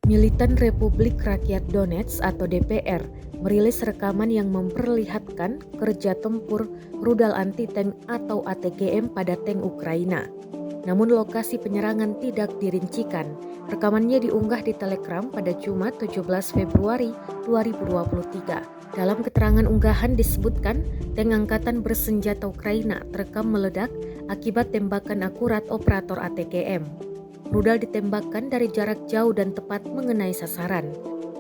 Militan Republik Rakyat Donetsk atau DPR merilis rekaman yang memperlihatkan kerja tempur rudal anti-tank atau ATGM pada tank Ukraina. Namun lokasi penyerangan tidak dirincikan. Rekamannya diunggah di Telegram pada Jumat 17 Februari 2023. Dalam keterangan unggahan disebutkan, tank angkatan bersenjata Ukraina terekam meledak akibat tembakan akurat operator ATGM. Rudal ditembakkan dari jarak jauh dan tepat mengenai sasaran.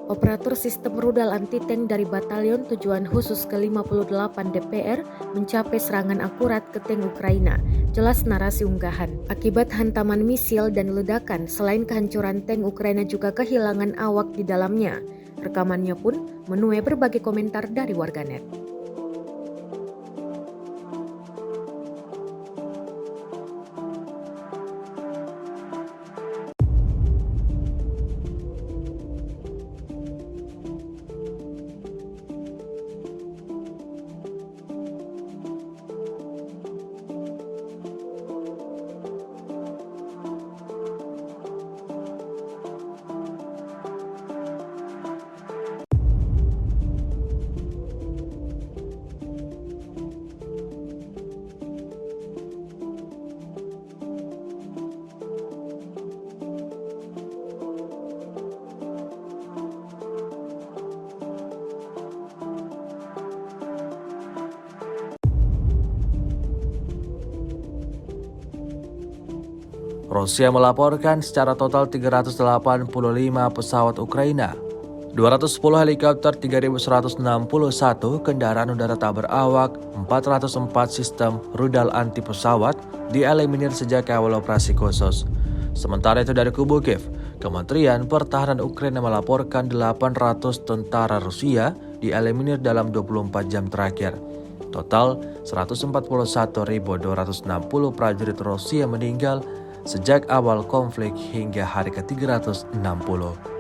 Operator sistem rudal anti-tank dari Batalion Tujuan Khusus ke-58 DPR mencapai serangan akurat ke tank Ukraina, jelas narasi unggahan. Akibat hantaman misil dan ledakan, selain kehancuran tank, Ukraina juga kehilangan awak di dalamnya. Rekamannya pun menuai berbagai komentar dari warganet. Rusia melaporkan secara total 385 pesawat Ukraina, 210 helikopter, 3.161 kendaraan udara tak berawak, 404 sistem rudal anti pesawat dieliminir sejak awal operasi khusus. Sementara itu dari kubu Kiev, Kementerian Pertahanan Ukraina melaporkan 800 tentara Rusia dieliminir dalam 24 jam terakhir. Total 141.260 prajurit Rusia meninggal sejak awal konflik hingga hari ke-360.